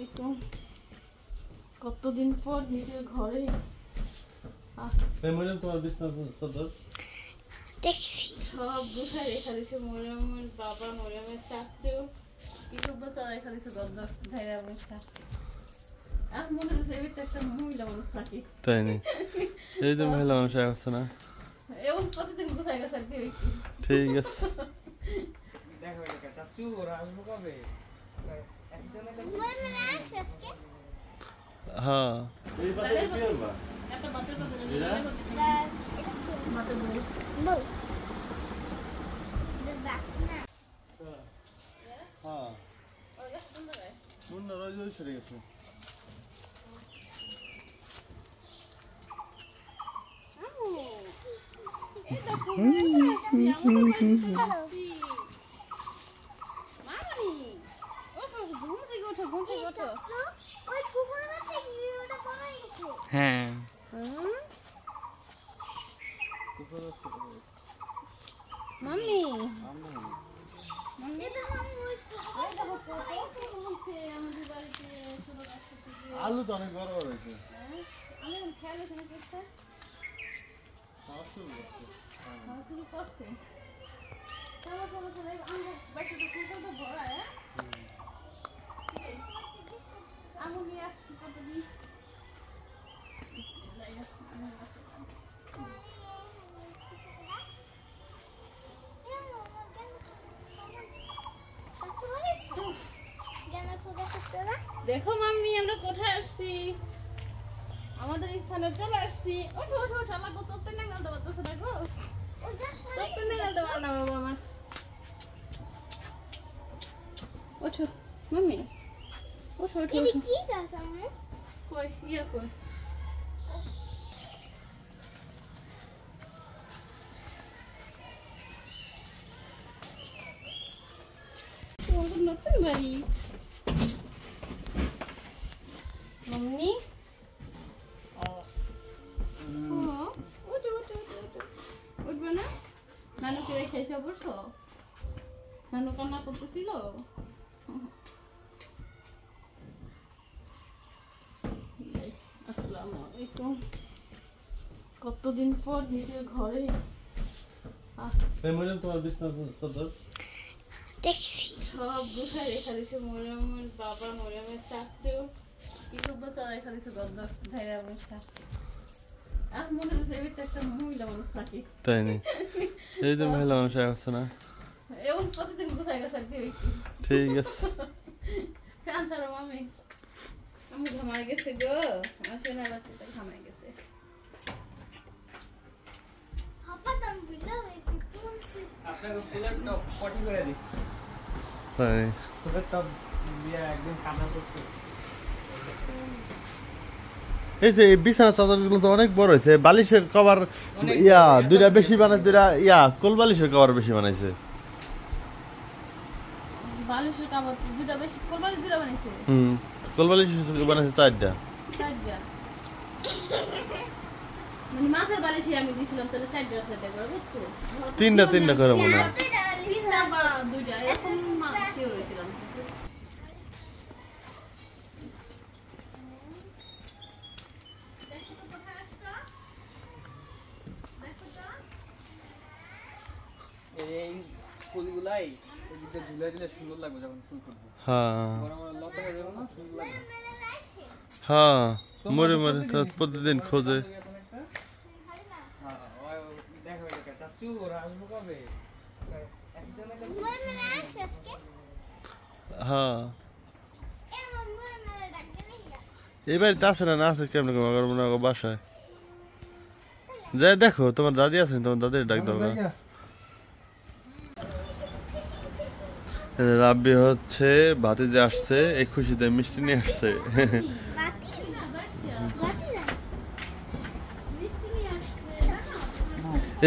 একদম কতদিন পর নিজের ঘরে তোমার বিছানা দেখছি সব গুছাই রেখা দিছে। মরিয়মের বাবা, মরিয়মের চাচু, কি সব তারা রেখা দিছে। গদ্দর ধাইরা বসা মনে হচ্ছে এবার একটা মহিলা মানুষ থাকি, তাই না? এই যে মহিলা মানুষ আসছে না, এমন প্রতিদিন গুছাই গেছে। ঠিক আছে, দেখো চাচু ওরা আসবো কবে? হ্যাঁ এই বাতে কি করবা? একটা বাতের বাতে এটা বাতে বল বল দে বাত না। হ্যাঁ আর গাছ বন্ধ করে মুন্না রোজ ওই ছেড়ে গেছে। এই দেখো মামি ঘুম থেকে ওঠো, ঘুম থেকে ওঠো। ওই পুকুরের কাছে গিয়ে ওটা পড়ে গেছে। হ্যাঁ মাম্মি এটা আমি বুঝতে এই দেখো কত হচ্ছে আমাদের বাড়িতে ছোট বাচ্চা থেকে। আলু তো অনেক বড় বড় হয়েছে। আমি খেয়াল এখানে করতে শুরু করছে। চলো চলো চলো আমরা বাচ্চাটা কি করতে ভরা আঙুল নিয়ে আসছি কতদিন। দেখো মাম্মি আমরা কোথায় আসছি, আমাদের স্থানে চলে আসছি। ওঠো ওঠো ওঠো, আমার চোখটা নাগাল দেওয়া তো দেখো, চোখটা নাগাল দেওয়া না বাবা আমার। ওঠো মাম্মি ওঠো ওঠো এটা কি গাছ আমার? কই ইয়া কই নতুন বাড়ি মাম্মি। উঠবে না? নানুকে রেখে এসে বসো। নানু কান্না করতেছিল। আসসালামু আলাইকুম। কতদিন পর নিজের ঘরে তোমার বিছানা দেখছি সব গুছাই রেখা দিছে। মরিয়মের বাবা, মরিয়মের চাচু, কি সব তারা রেখা দিছে। গদ্দর ধাইরা বসা মনে হচ্ছে এবার একটা মহিলা মানুষ থাকি, তাই না? এই যে মহিলা মানুষ আসছে না, এমন প্রতিদিন গুছাই গেছে। ঠিক আছে, ফ্যান ছাড়ো মামি, আমি ঘামাই গেছে গো। আমার সোনা বাচ্চাটা ঘামাই গেছে। হাপা দাম বিলা হয়েছে কোন সিস্টেম? আপনাকে ফুলের টপ পটি করে দিচ্ছি। তাই ফুলের টপ দিয়ে একদম কান্না করছে। এই যে বিছানা চাদরগুলো তো অনেক বড় হয়েছে। বালিশের কভার ইয়া দুইটা বেশি বানাইছে, দুইটা ইয়া কোল বালিশের কভার বেশি বানাইছে। বালিশের কাপড় দুটা বেশি, কোরবানি দুটা বানাইছে। কোল বালিশ বানাইছে চারটা। চারটা মানে মাথার বালিশে আমি দিছিলাম, তাহলে চারটা করে বুঝছো? তিনটা করে মনে হয়। তিনটা বা দুইটা এরকম মাছি হয়েছিলাম। এই ফুলগুলাই এদিকে ঝুলে দিলে সুন্দর লাগবে যখন ফুল ফুটবে। হ্যাঁ বড় বড় লতা হয়ে যাবে না, সুন্দর লাগবে। হ্যাঁ মরে মরে তো প্রতিদিন খোঁজে। দেখো চাচু ওরা আসবো কবে? হ্যাঁ এবার আছে না, না আছে কেমন মনে হয় বাসায় যাই দেখো। তোমার দাদি আছে, তোমার দাদির ডাক দাও না। রাব্বি হচ্ছে ভাতিজা আসছে, এই খুশিতে মিষ্টি নিয়ে আসছে।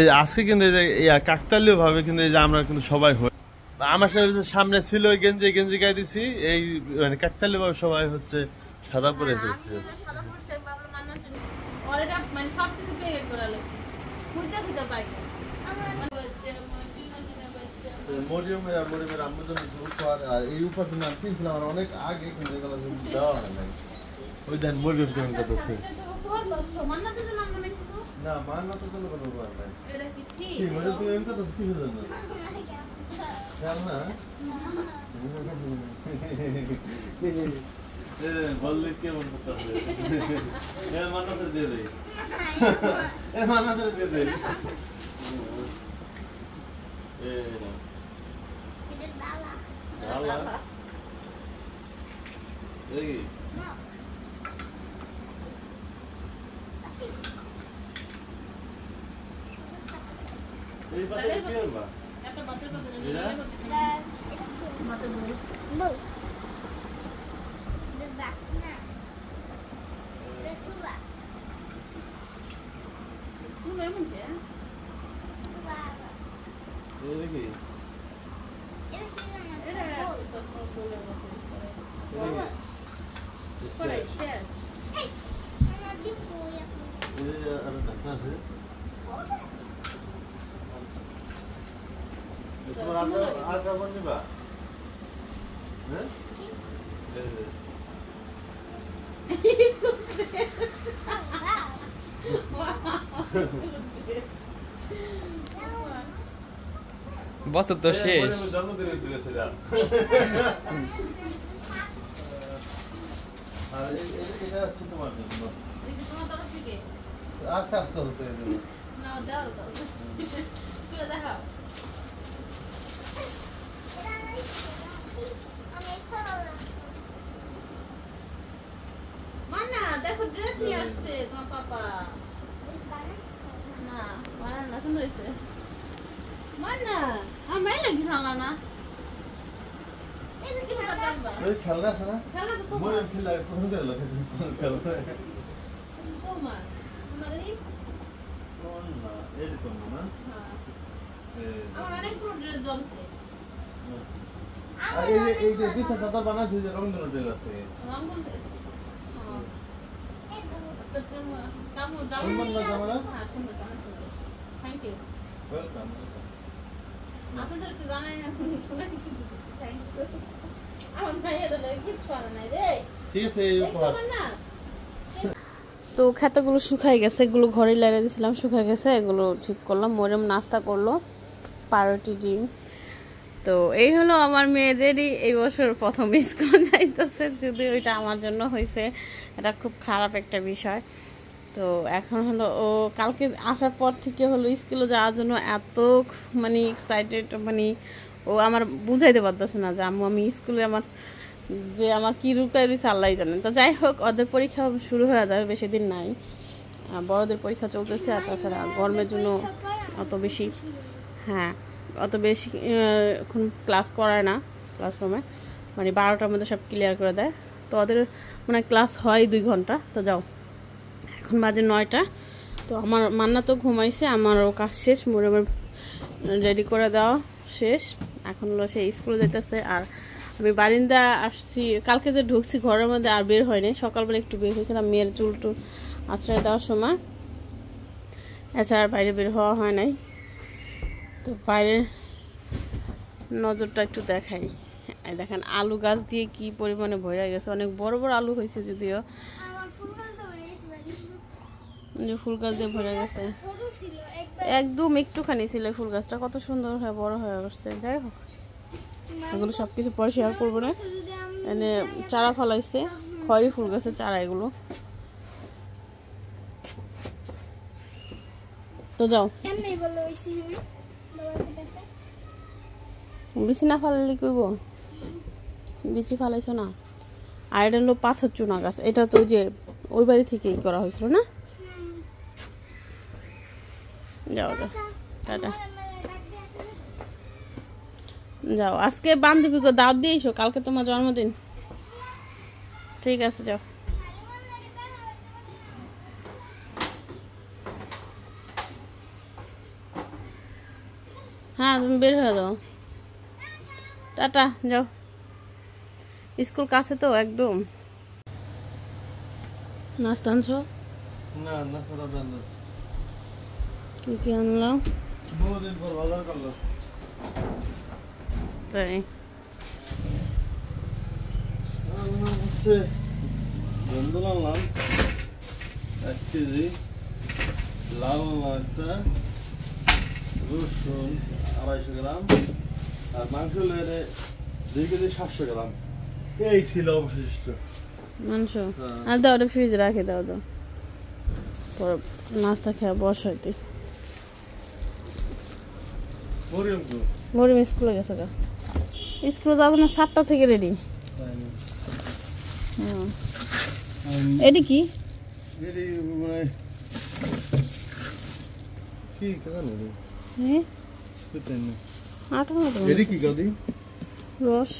এই আজকে কিন্তু কাকতালীয় ভাবে কিন্তু এই যে আমরা কিন্তু সবাই হই। আমার সামনে ছিল গেঞ্জি গেঞ্জি গায়ে দিছি, এই মানে কাকতালীয় ভাবে সবাই হচ্ছে সাদা পরে ফেলছে। মানে সবকিছু পেয়ে করালো খুঁজা খুঁজা পাই। মরিয়মের আম্মুর জন্য কিছু উপহার, আর এই উপহার কিন্তু আমি কিনছিলাম আমার অনেক আগে, কিন্তু এগুলো দেওয়া হয় নাই। ওই দেন মরিয়ম কেমন করতেছে। না মান্না তো কোনো উপহার নাই। কি মরিয়ম তুমি এমন করতেছো কিসের জন্য? খেলনা? বললে কেমন করতেছে? মান্নাতে দিয়ে দেই, মান্নাতে দিয়ে দেই। ডালা দেখি এই পাতা কি করবা? একটা বাতের পাতা এটা? বাতের বল বল the back না সুবা তুমি এমন কে সুবা এই দেখি এটা কি না এটা সব বলে বলে এই করে শেষ এই আমার কি পোয়া আর ঢাকনা আছে। তোমার আটা বল নিবা? হ্যাঁ বছর তো শেষ। জন্মদিনের দিয়েছে যা। আর এটা হচ্ছে তোমার জন্য। তোমার তরফ থেকে আর কাটতে হতো এগুলো। না দাও দাও তুলে দেখাও মান্না দেখো ড্রেস নিয়ে আসছে তোমার পাপা না মান্না না সুন্দর হয়েছে মান্না আমার মাই লাগি খালা না এই কি কথা বলবা ওই খেলনা আছে না? খেলা তো তোমার মনে খেলা পছন্দ করে লোকে খেলনা। তোমার তোমাদেরই কোন না এরকম না? হ্যাঁ এই আমার অনেকগুলো ড্রেস জমছে আর এই যে বিছনা চাদর বানাচ্ছে যে রংধনু ড্রেস আছে। রং বলতে হ্যাঁ কাপড় সুন্দর না জামাটা? হ্যাঁ সুন্দর সুন্দর থ্যাংক ইউ ওয়েলকাম। আপনাদেরকে জানাই না শুনে কি দিতেছি থ্যাংক ইউ আমার ভাইয়েরা কিচ্ছু আনে নাই রে ঠিক আছে এই উপহার। তো খাতাগুলো শুকাই গেছে, এগুলো ঘরে লাগিয়ে দিয়েছিলাম, শুকাই গেছে, এগুলো ঠিক করলাম। মরিয়ম নাস্তা করলো পাউরুটি ডিম। তো এই হলো আমার মেয়ের রেডি, এই বছর প্রথম স্কুল যাইতেছে, যদি ওইটা আমার জন্য হয়েছে, এটা খুব খারাপ একটা বিষয়। তো এখন হলো ও কালকে আসার পর থেকে হলো স্কুলে যাওয়ার জন্য এত মানে এক্সাইটেড, মানে ও আমার বুঝাইতে পারতেছে না যে আম্মু আমি স্কুলে আমার কী রূপের রয়েছে আল্লাহ জানেন। তো যাই হোক, ওদের পরীক্ষা শুরু হয়ে যাবে, বেশি দিন নাই, বড়দের পরীক্ষা চলতেছে। আর তাছাড়া গরমের জন্য অত বেশি এখন ক্লাস করায় না ক্লাসরুমে, মানে 12টার মধ্যে সব ক্লিয়ার করে দেয়। তো ওদের মানে ক্লাস হয় 2 ঘন্টা। তো যাও, এখন বাজে 9টা। তো আমার মান্না তো ঘুমাইছে, আমারও কাজ শেষ, মরিয়মের রেডি করে দেওয়া শেষ। এখন হলো সে স্কুলে যেতেছে। আর আমি বারিন্দা আসছি, কালকে যে ঢুকছি ঘরের মধ্যে আর বের হয়নি, সকালবেলা একটু বের হয়েছিলাম মেয়ের চুল টুল আশ্রয় দেওয়ার সময়, এছাড়া বাইরে বের হওয়া হয় নাই। তো বাইরের নজরটা একটু দেখাই, দেখেন আলু গাছ দিয়ে কি পরিমাণে ভরে গেছে, অনেক বড় বড় আলু হয়েছে, যদিও ফুল গাছ দিয়ে ভরে গেছে, একদম একটুখানি ছিল ফুল গাছটা, কত সুন্দর হয়ে বড় হয়ে উঠছে। যাই হোক, এগুলো সব কিছু পরে শেয়ার করবো না। এনে চারা ফলাইছে, খয়েরি ফুল গাছের চারা এগুলো। তো যাও, বিচি না ফালাইলে কইব, বিচি ফালাইছো না। আর এটা হলো পাথর চুনা গাছ, এটা তো যে ওই বাড়ি থেকেই করা হয়েছিল না। যাও যাও, টাটা। যাও, আজকে বান্ধবীকে দাওয়াত দিয়েছো, কালকে তোমার জন্মদিন। ঠিক আছে, যাও। হ্যাঁ, তুমি বের হয়ে যাও, টাটা, যাও। স্কুল কাছে তো একদম। নাস্তা আনছো? না নাস্তা জানো কি কি আনলাম? বহুদিন পর বাজার করলো। তাই হচ্ছে বন্ধুল আনলাম 1 কেজি, লাউ আনলাম একটা, রসুন 250 গ্রাম, আর মাংস লেনে 2 কেজি 700 গ্রাম। এই ছিল অবশিষ্ট মাংস। আর দাও ওটা ফ্রিজে রাখে দাও দাও, পরে নাস্তা খেয়ে বসাইতে। মরিম স্কুলে গেছে গা, স্কুলে যাবো না 7টা থেকে রেডি। এটি কি রস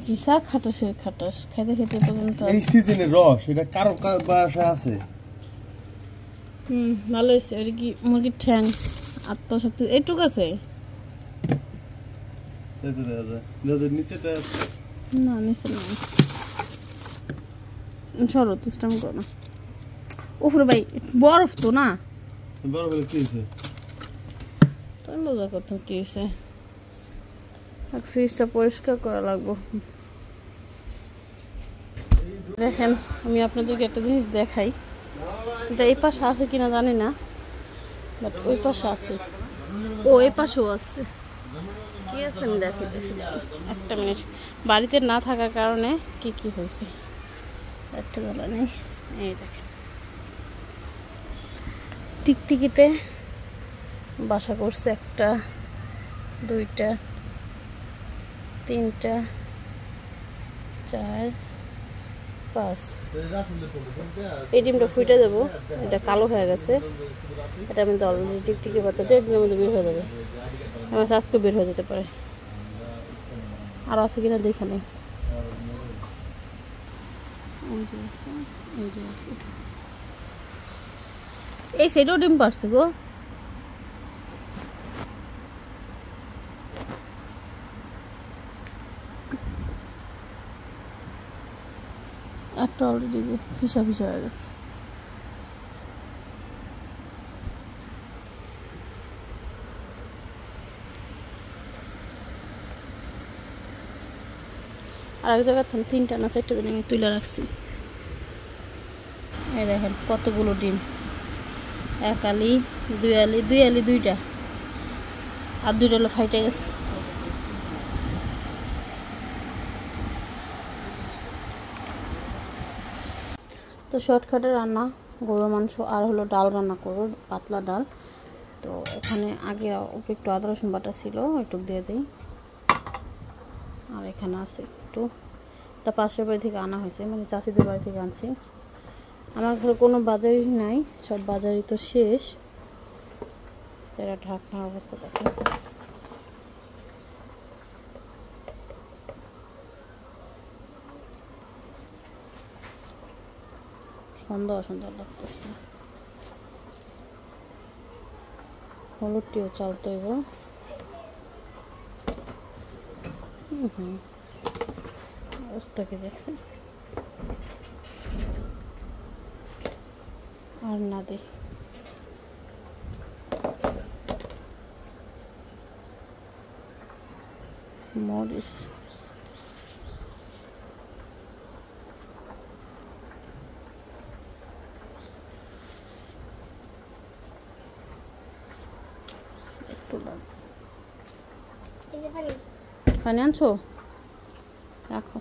কিসা খাটাসের খাটাস খাইতে খেতে পর্যন্ত এই সিজনের রস, এটা কারো বাসায় আছে। ভালো হয়েছে। এটা কি মুরগির ঠ্যাং, আত্মা সব এইটুক আছে নিচেটা না, নিচে না। চলো চেষ্টা করো না। উপরে ভাই বরফ তো না, বরফ হলে কি হয়েছে? তুমি বোঝা করতো কি হয়েছে। ফ্রিজটা পরিষ্কার করা লাগবো। দেখেন আমি আপনাদেরকে একটা জিনিস দেখাই, এটা এই পাশে আছে কিনা জানি না, বাট ওই পাশে আছে, ও এই পাশেও আছে। কি আছে আমি দেখাইতেছি, একটা মিনিট। বাড়িতে না থাকার কারণে কি কি হয়েছে একটা জ্বালা নেই। এই দেখেন টিকটিকিতে বাসা করছে 1টা 2টা 3টা 4 5। এই ডিমটা ফুটে দেবো, এটা কালো হয়ে গেছে, এটা আমি অলরেডি টিকটিকি বাচ্চা 2 একদিনের মধ্যে বের হয়ে যাবে। আমার আজকে বের হয়ে যেতে পারে, আর আছে কিনা দেখে নেই। এই সাইডেও ডিম পারছে গো। একটা অলরেডি ফিসা ফিসা হয়ে গেছে। আর এক জায়গায় 3টা না 4টা দিন আমি তুলে রাখছি। এই দেখেন কতগুলো ডিম, 1 আলি 2 আলি 2 আলি 2টা, আর 2টা হলো ফাইটে গেছে। তো শর্টকাটে রান্না, গরুর মাংস আর হলো ডাল রান্না করবো, পাতলা ডাল। তো এখানে আগে একটু আদা রসুন বাটা ছিল, একটু দিয়ে দিই। আর এখানে আছে একটু, এটা পাশের বাড়ি থেকে আনা হয়েছে, মানে চাচিদের বাড়ি থেকে আনছি। আমার ঘরে কোনো বাজারই নাই, সব বাজারই তো শেষ। এটা ঢাকনার অবস্থা দেখেন। সুন্দর সুন্দর লাগতেছে। হলুদটিও চালতে হইব। অবস্থা কি দেখছেন? আর না দে মরিচ, পানি আনছো, রাখো।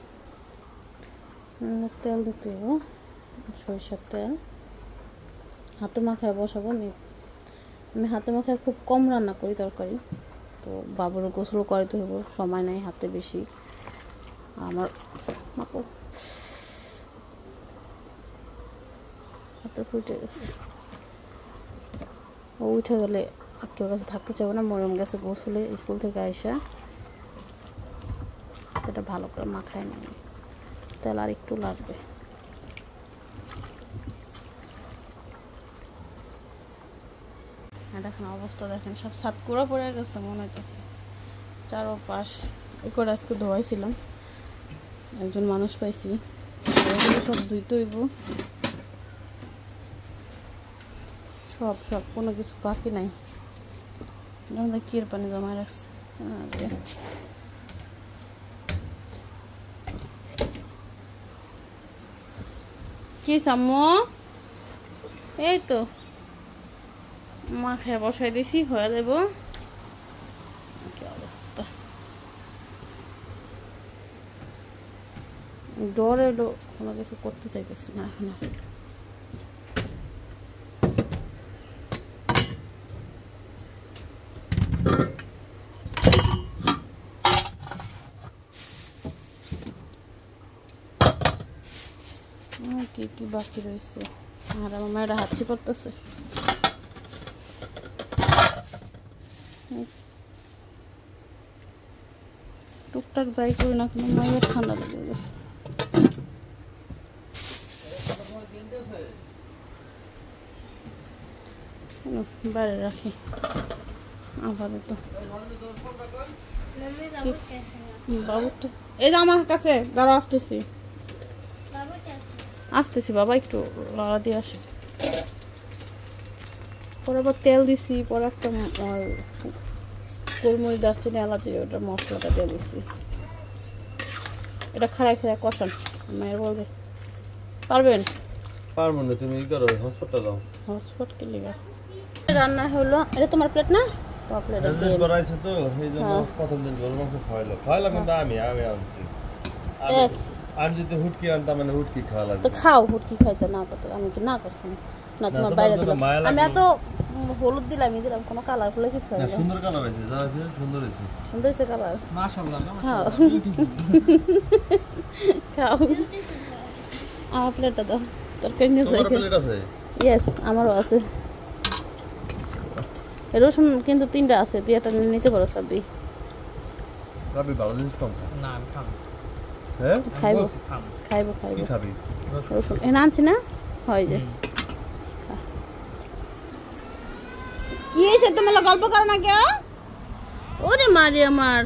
তেল দিতে হবে, সরিষার তেল। হাতে মাখায় বসাবো। আমি হাতে মাখায় খুব কম রান্না করি তরকারি, তো বাবুর গোসল করাতে হইব, সময় নাই হাতে বেশি। আমার মাপো হাতে ফুটে গেছে। ও উঠে গেলে আর কেউ কাছে থাকতে চাবো না। মরম গেছে গোসলে স্কুল থেকে আইসা, এটা ভালো করে মাখায় নেবে। তেল আর একটু লাগবে। দেখেন অবস্থা দেখেন, সব ছাদ কুড়া পড়ে গেছে মনে হইতেছে। চারোপাশ করে আজকে ধোয়াইছিলাম, একজন মানুষ পাইছি, সব ধুইতে হইব। সব কোনো কিছু বাকি নাই। আমাদের কি পানি জমা রাখছে কি সাম্মু এই তো মা খেয়ে বসাই দিছি হয়ে দেব কি অবস্থা ডর এলো কোনো কিছু করতে চাইতেছি না এখনো কি কি বাকি রয়েছে আর আমার মায়েরা হাঁচি পড়তেছে টুকটাক যাই করি না কেন মায়ের ঠান্ডা লেগে গেছে বাইরে রাখি আপাতত मम्मी बाबू कैसे है বাবুটা এই যে আমার কাছে দাঁড়া আসতেছি बाबू कैसे আসতেছি বাবা একটু লড়া দিয়ে আসে পরে আবার তেল দিছি পরে একটা গোলমরিচ দারচিনি এলাচি ওটা মশলাটা দিয়ে দিছি এটা খাড়াই খাড়াই কষান মায়ের বলবে পারবেন পারবো না তুমি ই করো হসপিটাল দাও হটস্পট কে লিগা রান্না হলো এটা তোমার প্লেট না তো প্লেটে দিন দিয়ে করাইছে তো এই জন্য প্রথম দিন গরু মাংস খাওয়াইলো কিন্তু আমি আনছি আমি যদি হুটকি আনতাম মানে হুটকি খাওয়া তো লাগবে খাও হুটকি খাইতে না করতে আমি কি না করছি না তোমার তোমার বাইরে জন্য দিলাম মায়া আমি লাগলো। এত হলুদ দিলাম কোনো কালার ফুলে কিছু হয় না না সুন্দর কালার হয়েছে যা আছে সুন্দর হয়েছে সুন্দর হয়েছে কালার মাশাআল্লাহ খাও খাও আমার প্লেটটা দাও তরকারি নিয়ে তোমার প্লেট আছে ইয়েস আমারও আছে রসুন কিন্তু 3টা আছে তুই একটা নিতে পারো সবই রাবি ভালো জিনিস কম খায়। না আমি খাম হ্যাঁ খাইবো বলছি খাম খাইবো কি খাইবো খাবি রসুন এনে আনছি না হয় যে কি হয়েছে তোমার গল্প করো না কেউ ওরে মারি আমার